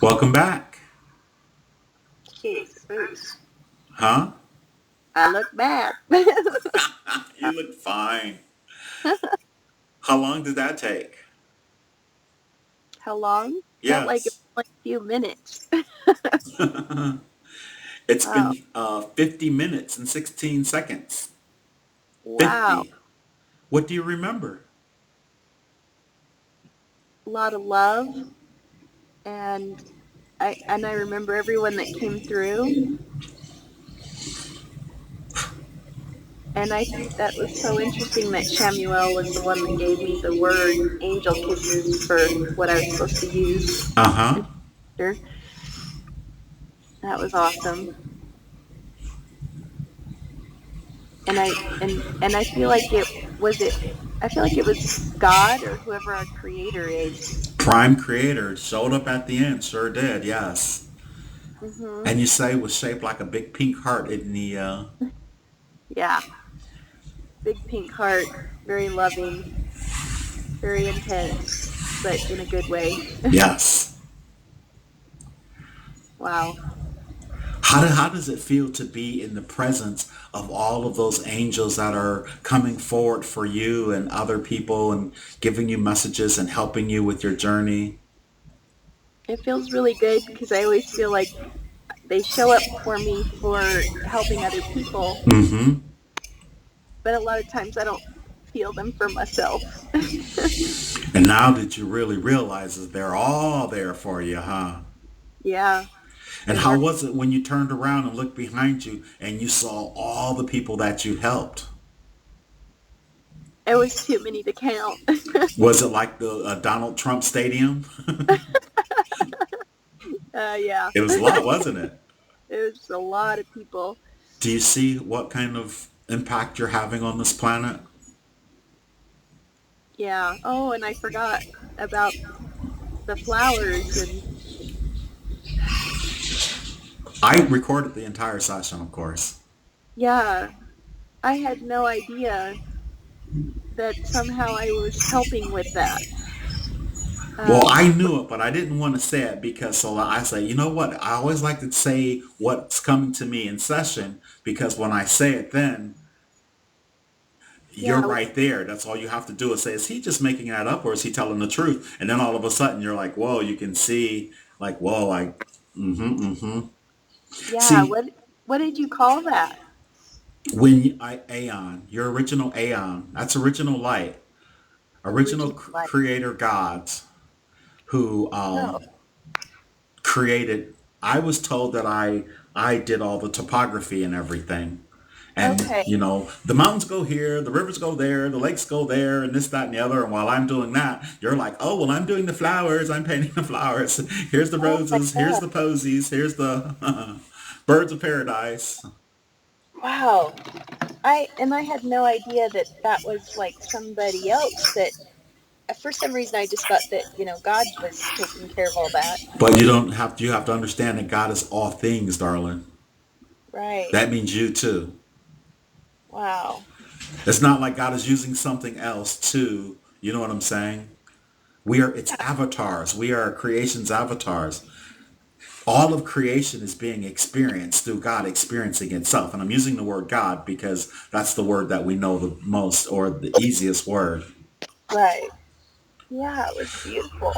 Welcome back. Jesus. Huh? I look bad. You look fine. How long did that take? How long? Felt like it Yes. was like a few minutes. It's Wow. been 50 minutes and 16 seconds. Wow. 50. What do you remember? A lot of love, and I remember everyone that came through, and I think that was so interesting that Shamuel was the one that gave me the word angel kisses for what I was supposed to use. Uh-huh. That was awesome. And I feel like it I feel like it was God or whoever our creator is. Prime Creator showed up at the end. Sure did, yes. Mhm. And you say it was shaped like a big pink heart in the... Yeah. Big pink heart, very loving, very intense, but in a good way. Yes. Wow. How does it feel to be in the presence of all of those angels that are coming forward for you and other people and giving you messages and helping you with your journey? It feels really good because I always feel like they show up for me for helping other people, Mm-hmm. but a lot of times I don't feel them for myself. And now that you really realize that they're all there for you, huh? Yeah, And they how were. was it when you turned around and looked behind you and you saw all the people that you helped? It was too many to count. Was it like the Donald Trump Stadium? Yeah, It was a lot, wasn't it? it was a lot of people. Do you see what kind of impact you're having on this planet? Yeah. Oh, and I forgot about the flowers and I recorded the entire session, of course. yeah, I had no idea that somehow I was helping with that. Well, Um, I knew it, but I didn't want to say it because so I say, you know what? I always like to say what's coming to me in session because when I say it, then you're yeah, right there. That's all you have to do is say, is he just making that up or is he telling the truth? And then all of a sudden you're like, whoa, you can see like, whoa, like, mm-hmm, mm-hmm. yeah. See, What did you call that? when I Aeon, your original Aeon, that's original light, original Original light. creator gods who Oh, created. I was told that I did all the topography and everything. And okay. the mountains go here, the rivers go there, the lakes go there, and this, that, and the other. And while I'm doing that, you're like, oh, well, I'm doing the flowers. I'm painting the flowers. Here's the Oh my roses. Here's God. the posies. Here's the birds of paradise. Wow. I had no idea that that was like somebody else that for some reason I just thought that, God was taking care of all that. But you don't have to. You have to understand that God is all things, darling. Right. That means you too. Wow. It's not like God is using something else to. You know what I'm saying? We are its Yeah. avatars. We are creation's avatars. All of creation is being experienced through God experiencing itself. And I'm using the word God because that's the word that we know the most or the easiest word. Right. Yeah, it was beautiful.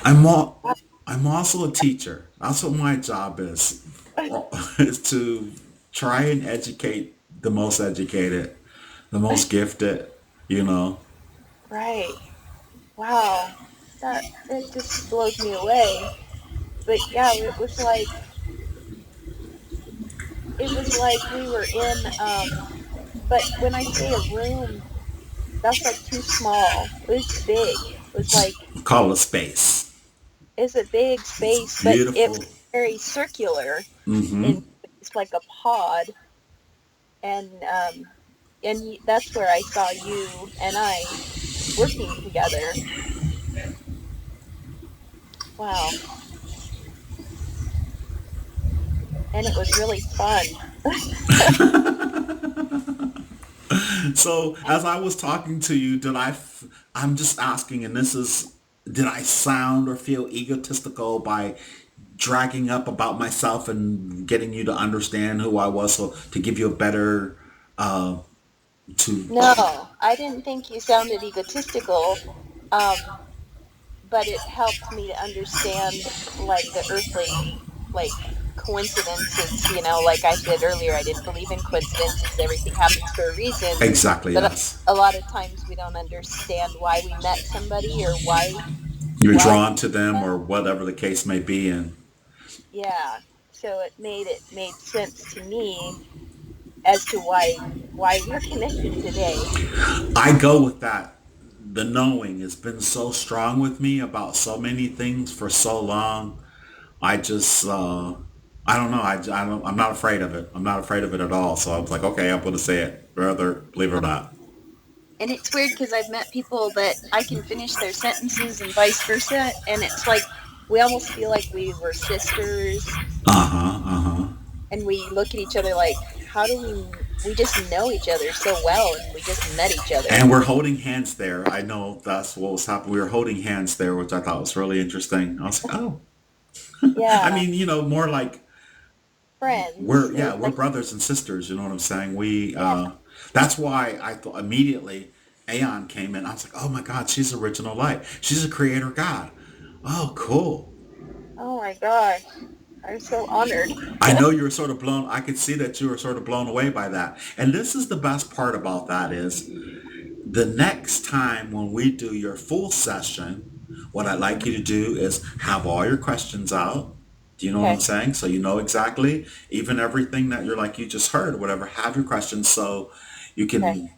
I'm all, I'm also a teacher. That's what my job is, is to try and educate the most educated, the most gifted, you know. Right. Wow. That it just blows me away. But yeah, it was like we were in but when I say a room, that's like too small. It was big. It was like Call it space. it's a big It's space, but it was beautiful. very circular in Mm-hmm. it's like a pod, and that's where I saw you and I working together. Wow, and it was really fun. So as I was talking to you, I'm just asking, and this is, did I sound or feel egotistical by dragging up about myself and getting you to understand who I was, so to give you a better uh to No, I didn't think you sounded egotistical, um, but it helped me to understand like the earthly like coincidences. Like I said earlier, I didn't believe in coincidences. Everything happens for a reason, exactly, but yes. a lot of times we don't understand why we met somebody or You're why drawn to them or whatever the case may be, and yeah. So it made sense to me as to why we're connected today. I go with that. The knowing has been so strong with me about so many things for so long. I just, I don't know. I'm not afraid of it. I'm not afraid of it at all. So I was like, okay, I'm going to say it, whether believe it or not. And it's weird because I've met people that I can finish their sentences and vice versa, and it's like we almost feel like we were sisters, Uh huh. Uh huh. and we look at each other like, how do we just know each other so well, and we just met each other. And we're holding hands there. I know that's what was happening. We were holding hands there, which I thought was really interesting. I was like, oh, I Yeah, mean, more like friends. It was we're like, brothers and sisters. You know what I'm saying? We, yeah. that's why I thought immediately Aeon came in. I was like, oh my God, she's original light. She's a creator God. Oh, cool. Oh my gosh, I'm so honored. I know you were sort of blown. I could see that you were sort of blown away by that. And this is the best part about that is the next time when we do your full session, what I'd like you to do is have all your questions out. Do you know what I'm Okay, saying? So you know exactly, even everything that you're like you just heard, whatever. Have your questions so you okay. can,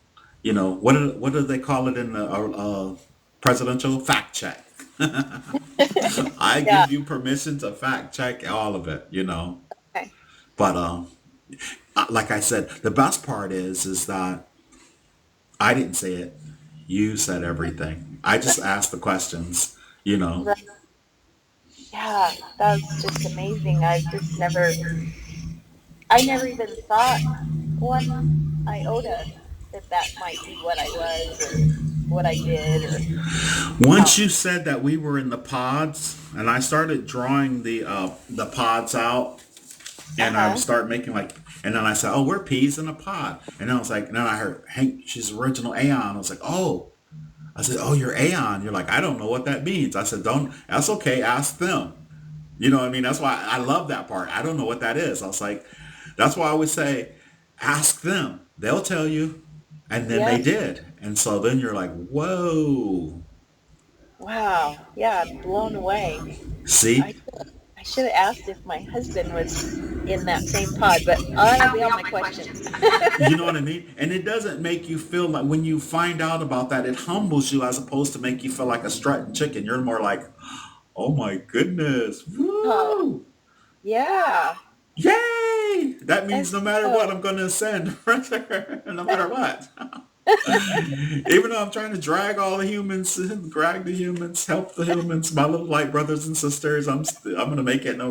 what do they call it in the presidential fact check? I Yeah. give you permission to fact check all of it. Okay. But like I said, the best part is that I didn't say it. You said everything. I just asked the questions, you know. Right. Yeah, that was just amazing. I never even thought one iota that that might be what I was or what I did or Once how. you said that we were in the pods, and I started drawing the pods out, Uh and I would huh. start making and then I said, "Oh, we're peas in a pod," and then I was like, and then I heard, "Hank, she's original Aeon." I was like, "Oh." I said, "Oh, you're Aeon." You're like, "I don't know what that means." I said, "Don't. That's okay. Ask them." You know what I mean? That's why I love that part. I don't know what that is. I was like, that's why I would say, ask them. They'll tell you. And then they Yep. did. And so then you're like, whoa. Wow. Yeah, I'm blown away. See? I I should have asked if my husband was in that same pod, but I'll be on my questions. You know what I mean? And it doesn't make you feel like when you find out about that, it humbles you as opposed to make you feel like a strutting chicken. You're more like, oh my goodness. Oh, Woo! yeah. Yay! That means That's no matter what, so. I'm going to ascend. No matter what. Even though I'm trying to drag all the humans, drag the humans, help the humans, my little light brothers and sisters, I'm gonna make it. No,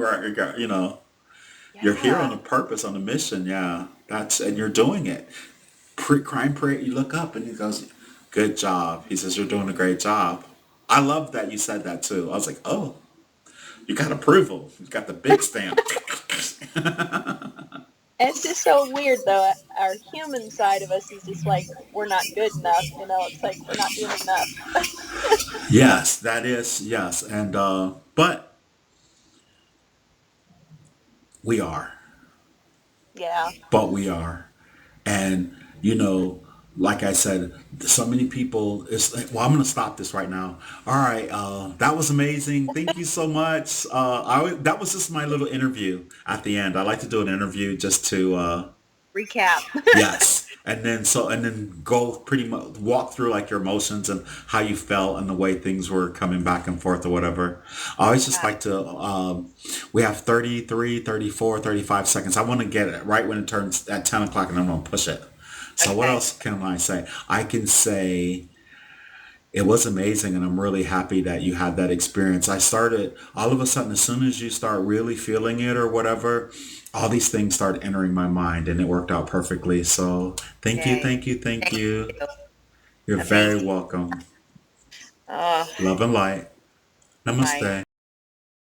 you're here Yeah. on a purpose, on a mission. Yeah, and you're doing it. Crime prayer. You look up and he goes, "Good job." He says, "You're doing a great job." I love that you said that too. I was like, "Oh, you got approval. You got the big stamp." It's just so weird though. Our human side of us is just like we're not good enough. It's like we're not doing enough. Yes, that is yes, and but we are. Yeah. But we are. And, you know, like I said, so many people, it's like, well, I'm going to stop this right now. All right. That was amazing. Thank you so much. That was just my little interview at the end. I like to do an interview just to, Recap. yes. And then go pretty much walk through like your emotions and how you felt and the way things were coming back and forth or whatever. I always just Yeah. like to, we have 33, 34, 35 seconds. I want to get it right when it turns at 10 o'clock and I'm going to push it. So what Okay. else can I say? I can say it was amazing and I'm really happy that you had that experience. I started all of a sudden, as soon as you start really feeling it or whatever, all these things start entering my mind and it worked out perfectly. So thank you, Yay. thank you, thank you. You're very Amazing. welcome. Uh, Love and light. Namaste.